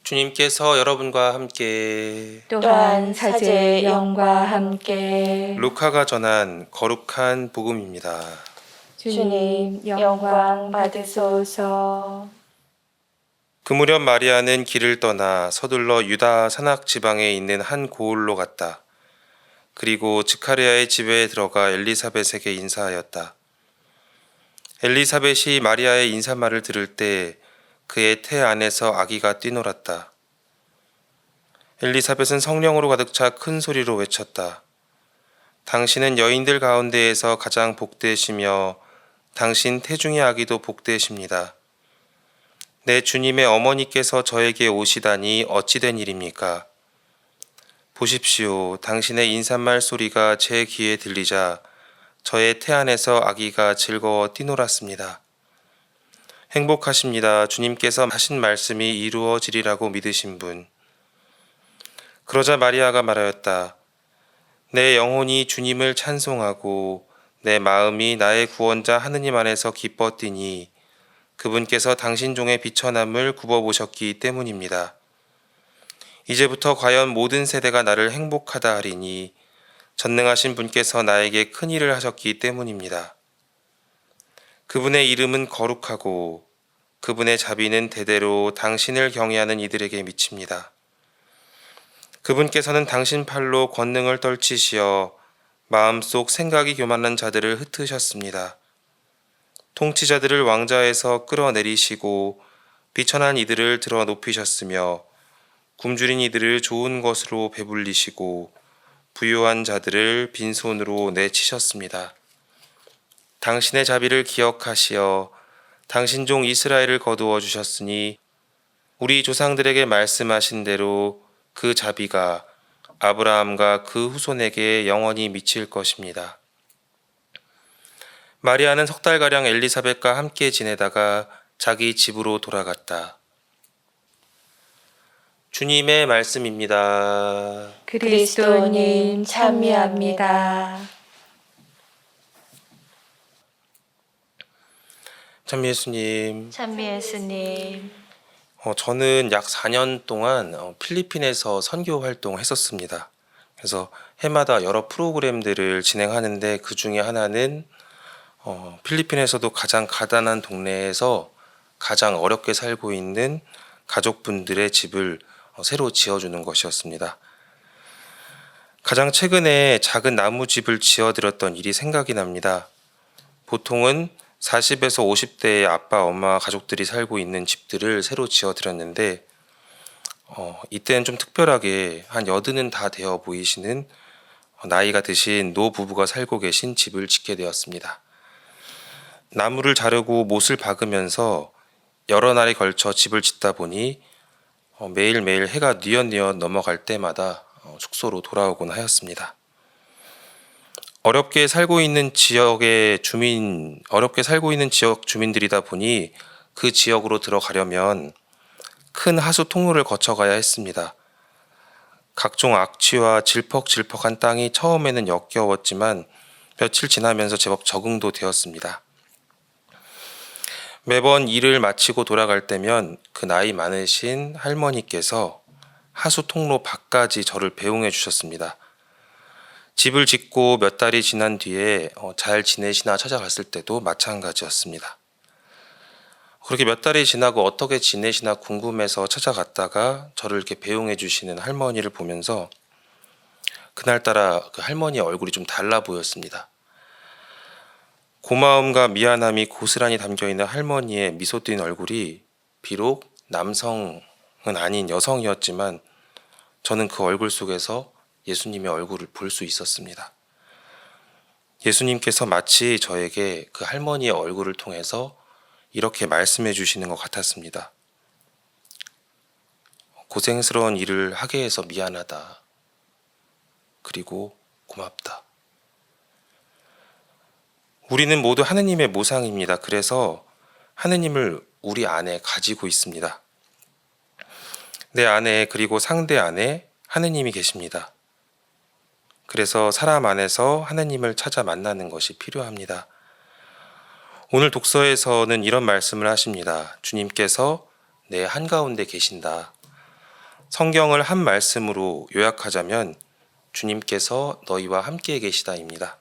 주님께서 여러분과 함께 또한 사제의 영과 함께 루카가 전한 거룩한 복음입니다. 주님 영광 받으소서. 그 무렵 마리아는 길을 떠나 서둘러 유다 산악 지방에 있는 한 고을로 갔다. 그리고 스가랴의 집에 들어가 엘리사벳에게 인사하였다. 엘리사벳이 마리아의 인사말을 들을 때 그의 태 안에서 아기가 뛰놀았다. 엘리사벳은 성령으로 가득 차 큰 소리로 외쳤다. 당신은 여인들 가운데에서 가장 복되시며 당신 태중의 아기도 복되십니다. 내 주님의 어머니께서 저에게 오시다니 어찌된 일입니까? 보십시오. 당신의 인사말 소리가 제 귀에 들리자 저의 태 안에서 아기가 즐거워 뛰놀았습니다. 행복하십니다. 주님께서 하신 말씀이 이루어지리라고 믿으신 분. 그러자 마리아가 말하였다. 내 영혼이 주님을 찬송하고 내 마음이 나의 구원자 하느님 안에서 기뻐 뛰니 그분께서 당신 종의 비천함을 굽어보셨기 때문입니다. 이제부터 과연 모든 세대가 나를 행복하다 하리니 전능하신 분께서 나에게 큰 일을 하셨기 때문입니다. 그분의 이름은 거룩하고 그분의 자비는 대대로 당신을 경외하는 이들에게 미칩니다. 그분께서는 당신 팔로 권능을 떨치시어 마음속 생각이 교만한 자들을 흩으셨습니다. 통치자들을 왕좌에서 끌어내리시고 비천한 이들을 들어 높이셨으며 굶주린 이들을 좋은 것으로 배불리시고 부유한 자들을 빈손으로 내치셨습니다. 당신의 자비를 기억하시어 당신 종 이스라엘을 거두어 주셨으니 우리 조상들에게 말씀하신 대로 그 자비가 아브라함과 그 후손에게 영원히 미칠 것입니다. 마리아는 석 달가량 엘리사벳과 함께 지내다가 자기 집으로 돌아갔다. 주님의 말씀입니다. 그리스도님 찬미합니다. 참 예수님. 찬미 예수님. 저는 약 4년 동안 필리핀에서 선교 활동을 했었습니다. 그래서 해마다 여러 프로그램들을 진행하는데 그 중에 하나는 필리핀에서도 가장 가난한 동네에서 가장 어렵게 살고 있는 가족분들의 집을 새로 지어주는 것이었습니다. 가장 최근에 작은 나무집을 지어드렸던 일이 생각이 납니다. 보통은 40에서 50대의 아빠, 엄마, 가족들이 살고 있는 집들을 새로 지어드렸는데 이때는 좀 특별하게 한 80은 다 되어 보이시는 나이가 드신 노부부가 살고 계신 집을 짓게 되었습니다. 나무를 자르고 못을 박으면서 여러 날에 걸쳐 집을 짓다 보니 매일매일 해가 뉘엿뉘엿 넘어갈 때마다 숙소로 돌아오곤 하였습니다. 어렵게 살고 있는 지역 주민들이다 보니 그 지역으로 들어가려면 큰 하수 통로를 거쳐가야 했습니다. 각종 악취와 질퍽질퍽한 땅이 처음에는 역겨웠지만 며칠 지나면서 제법 적응도 되었습니다. 매번 일을 마치고 돌아갈 때면 그 나이 많으신 할머니께서 하수 통로 밖까지 저를 배웅해 주셨습니다. 집을 짓고 몇 달이 지난 뒤에 잘 지내시나 찾아갔을 때도 마찬가지였습니다. 그렇게 몇 달이 지나고 어떻게 지내시나 궁금해서 찾아갔다가 저를 이렇게 배웅해 주시는 할머니를 보면서 그날따라 그 할머니의 얼굴이 좀 달라 보였습니다. 고마움과 미안함이 고스란히 담겨있는 할머니의 미소 띈 얼굴이 비록 남성은 아닌 여성이었지만 저는 그 얼굴 속에서 예수님의 얼굴을 볼 수 있었습니다. 예수님께서 마치 저에게 그 할머니의 얼굴을 통해서 이렇게 말씀해 주시는 것 같았습니다. 고생스러운 일을 하게 해서 미안하다. 그리고 고맙다. 우리는 모두 하느님의 모상입니다. 그래서 하느님을 우리 안에 가지고 있습니다. 내 안에 그리고 상대 안에 하느님이 계십니다. 그래서 사람 안에서 하느님을 찾아 만나는 것이 필요합니다. 오늘 독서에서는 이런 말씀을 하십니다. 주님께서 내 한가운데 계신다. 성경을 한 말씀으로 요약하자면 주님께서 너희와 함께 계시다입니다.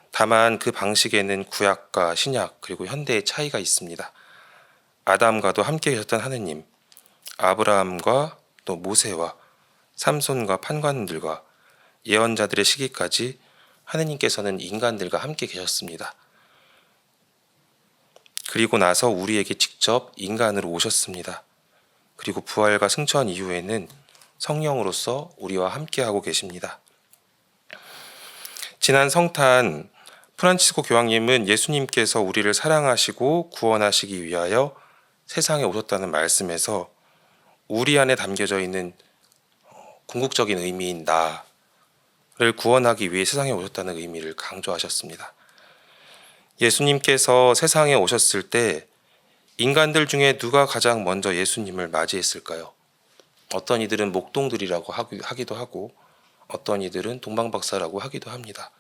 다만 그 방식에는 구약과 신약 그리고 현대의 차이가 있습니다. 아담과도 함께 계셨던 하느님, 아브라함과 또 모세와 삼손과 판관들과 예언자들의 시기까지 하느님께서는 인간들과 함께 계셨습니다. 그리고 나서 우리에게 직접 인간으로 오셨습니다. 그리고 부활과 승천 이후에는 성령으로서 우리와 함께하고 계십니다. 지난 성탄 프란치스코 교황님은 예수님께서 우리를 사랑하시고 구원하시기 위하여 세상에 오셨다는 말씀에서 우리 안에 담겨져 있는 궁극적인 의미인 나를 구원하기 위해 세상에 오셨다는 의미를 강조하셨습니다. 예수님께서 세상에 오셨을 때 인간들 중에 누가 가장 먼저 예수님을 맞이했을까요? 어떤 이들은 목동들이라고 하기도 하고 어떤 이들은 동방박사라고 하기도 합니다.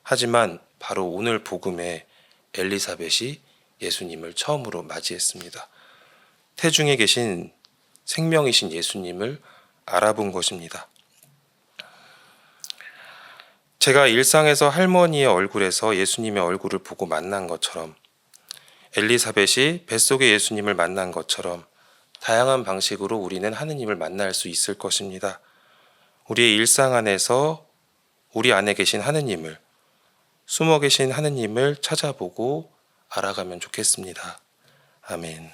하지만 바로 오늘 복음에 엘리사벳이 예수님을 처음으로 맞이했습니다. 태중에 계신 생명이신 예수님을 알아본 것입니다. 제가 일상에서 할머니의 얼굴에서 예수님의 얼굴을 보고 만난 것처럼 엘리사벳이 뱃속의 예수님을 만난 것처럼 다양한 방식으로 우리는 하느님을 만날 수 있을 것입니다. 우리의 일상 안에서 우리 안에 계신 하느님을, 숨어 계신 하느님을 찾아보고 알아가면 좋겠습니다. 아멘.